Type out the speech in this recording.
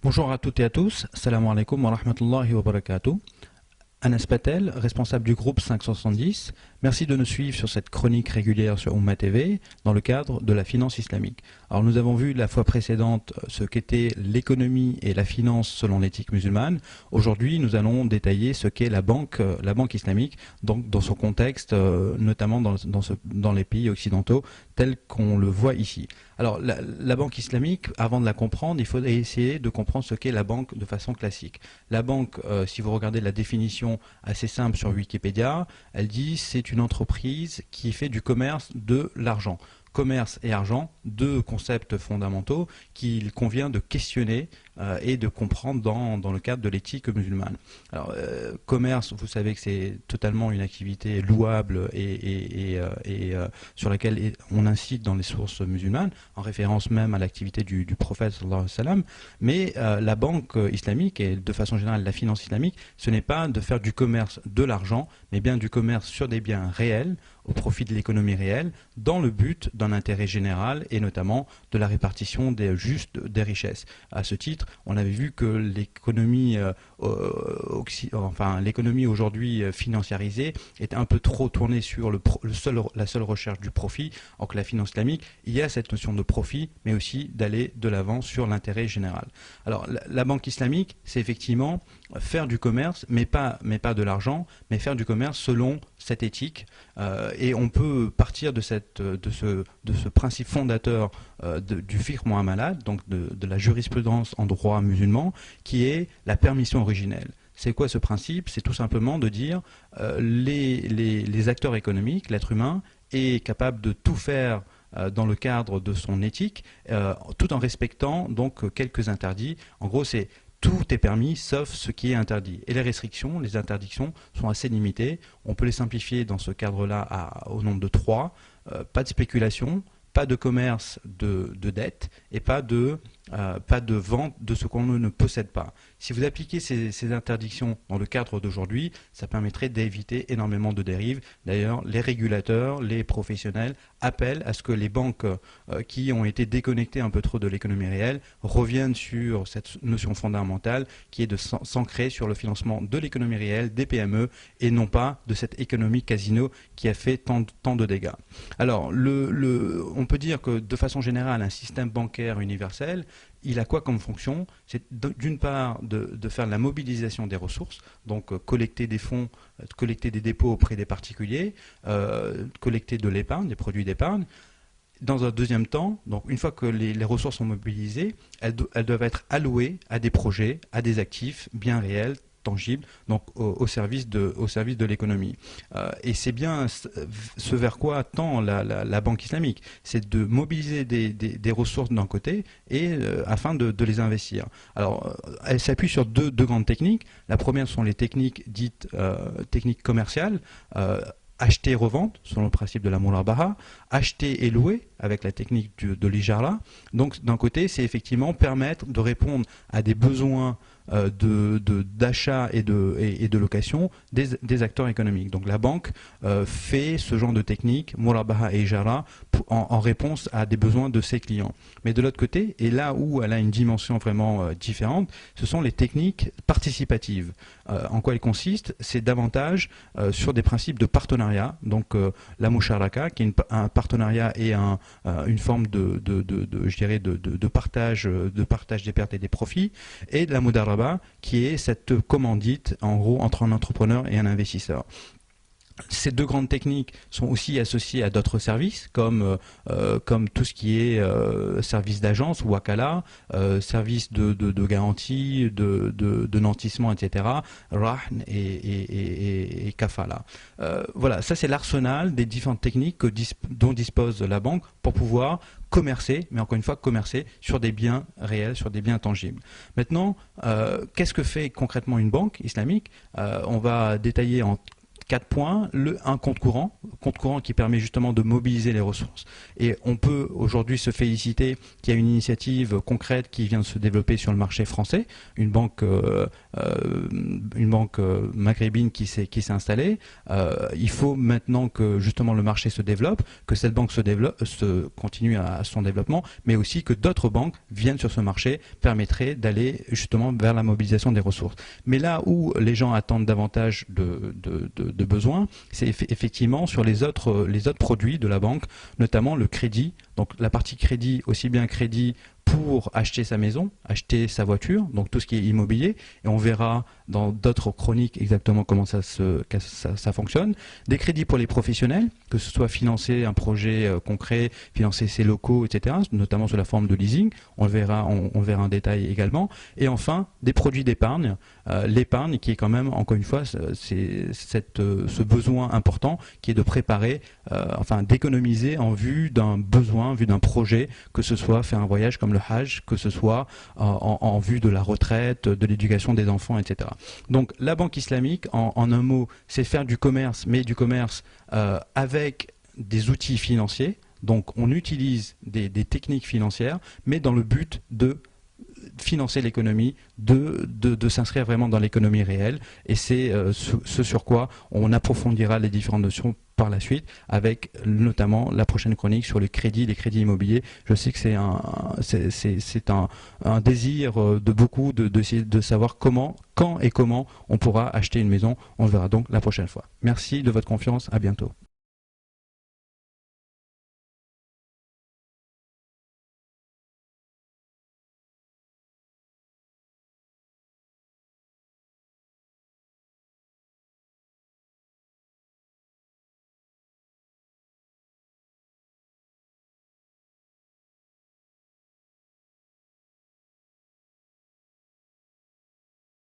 Bonjour à toutes et à tous, salam alaikum wa rahmatullahi wa barakatuh. Anas Patel, responsable du groupe 570, merci de nous suivre sur cette chronique régulière sur Oumma TV dans le cadre de la finance islamique. Alors nous avons vu la fois précédente ce qu'était l'économie et la finance selon l'éthique musulmane. Aujourd'hui nous allons détailler ce qu'est la banque islamique, donc dans son contexte, notamment dans les pays occidentaux tels qu'on le voit ici. Alors la banque islamique, avant de la comprendre, il faut essayer de comprendre ce qu'est la banque de façon classique. La banque, si vous regardez la définition assez simple sur Wikipédia, elle dit c'est une entreprise qui fait du commerce de l'argent. Commerce et argent, deux concepts fondamentaux qu'il convient de questionner et de comprendre dans le cadre de l'éthique musulmane. Alors, commerce, vous savez que c'est totalement une activité louable et sur laquelle on incite dans les sources musulmanes, en référence même à l'activité du prophète sallallahu alayhi wa sallam. Mais la banque islamique et de façon générale la finance islamique, ce n'est pas de faire du commerce de l'argent, mais bien du commerce sur des biens réels, au profit de l'économie réelle, dans le but d'un intérêt général et notamment de la répartition juste des richesses. À ce titre, on avait vu que l'économie l'économie aujourd'hui financiarisée est un peu trop tournée sur la seule recherche du profit, alors que la finance islamique, il y a cette notion de profit, mais aussi d'aller de l'avant sur l'intérêt général. Alors la banque islamique, c'est effectivement faire du commerce, mais pas de l'argent, mais faire du commerce selon cette éthique. Et on peut partir de ce principe fondateur du fiqh muamalat, donc de la jurisprudence en droit musulman, qui est la permission originelle. C'est quoi ce principe? C'est tout simplement de dire les acteurs économiques, l'être humain, est capable de tout faire dans le cadre de son éthique, tout en respectant donc quelques interdits. En gros, c'est tout est permis sauf ce qui est interdit. Et les restrictions, les interdictions sont assez limitées. On peut les simplifier dans ce cadre-là au nombre de 3. Pas de spéculation, pas de commerce de dette et pas de vente de ce qu'on ne possède pas. Si vous appliquez ces interdictions dans le cadre d'aujourd'hui, ça permettrait d'éviter énormément de dérives. D'ailleurs, les régulateurs, les professionnels appellent à ce que les banques qui ont été déconnectées un peu trop de l'économie réelle reviennent sur cette notion fondamentale qui est de s'ancrer sur le financement de l'économie réelle, des PME, et non pas de cette économie casino qui a fait tant de dégâts. Alors, on peut dire que de façon générale, un système bancaire universel, il a quoi comme fonction? C'est d'une part de faire la mobilisation des ressources, donc collecter des fonds, collecter des dépôts auprès des particuliers, collecter de l'épargne, des produits d'épargne. Dans un deuxième temps, donc une fois que les ressources sont mobilisées, elles doivent être allouées à des projets, à des actifs bien réels, tangibles, donc au service de l'économie. Et c'est bien ce vers quoi tend la banque islamique, c'est de mobiliser des ressources d'un côté et afin de les investir. Alors, elle s'appuie sur deux grandes techniques. La première sont les techniques dites techniques commerciales. Acheter et revente, selon le principe de la murabaha, acheter et louer, avec la technique de l'ijara. Donc, d'un côté, c'est effectivement permettre de répondre à des besoins d'achat et de location des acteurs économiques. Donc, la banque fait ce genre de technique, murabaha et ijara, en réponse à des besoins de ses clients. Mais de l'autre côté, et là où elle a une dimension vraiment différente, ce sont les techniques participatives. En quoi elles consistent? C'est davantage sur des principes de partenariat, donc la musharaka, qui est un partenariat et une forme je dirais de partage des pertes et des profits, et de la mudaraba, qui est cette commandite, en gros, entre un entrepreneur et un investisseur. Ces deux grandes techniques sont aussi associées à d'autres services, comme tout ce qui est service d'agence, wakala, service de garantie, de nantissement, etc., rahn et kafala. Voilà, ça c'est l'arsenal des différentes techniques dont dispose la banque pour pouvoir commercer, mais encore une fois commercer sur des biens réels, sur des biens tangibles. Maintenant, qu'est-ce que fait concrètement une banque islamique? On va détailler en 4 points. Un compte courant qui permet justement de mobiliser les ressources. Et on peut aujourd'hui se féliciter qu'il y a une initiative concrète qui vient de se développer sur le marché français, une banque maghrébine qui s'est installée. Il faut maintenant que justement le marché se développe, que cette banque continue à son développement, mais aussi que d'autres banques viennent sur ce marché, permettrait d'aller justement vers la mobilisation des ressources. Mais là où les gens attendent davantage de besoins, c'est effectivement sur les autres produits de la banque, notamment le crédit. Donc la partie crédit, aussi bien crédit pour acheter sa maison, acheter sa voiture, donc tout ce qui est immobilier, et on verra dans d'autres chroniques exactement comment ça fonctionne. Des crédits pour les professionnels, que ce soit financer un projet concret, financer ses locaux, etc., notamment sous la forme de leasing, on verra en détail également. Et enfin, des produits d'épargne, l'épargne qui est quand même, encore une fois, c'est ce besoin important qui est de préparer, d'économiser en vue d'un besoin, en vue d'un projet, que ce soit faire un voyage comme le Hajj, que ce soit en vue de la retraite, de l'éducation des enfants, etc. Donc la banque islamique, en un mot, c'est faire du commerce, mais du commerce avec des outils financiers. Donc on utilise des techniques financières, mais dans le but de financer l'économie, de s'inscrire vraiment dans l'économie réelle. Et c'est ce sur quoi on approfondira les différentes notions par la suite, avec notamment la prochaine chronique sur les crédits immobiliers. Je sais que c'est un désir de beaucoup de savoir quand et comment on pourra acheter une maison. On le verra donc la prochaine fois. Merci de votre confiance. À bientôt.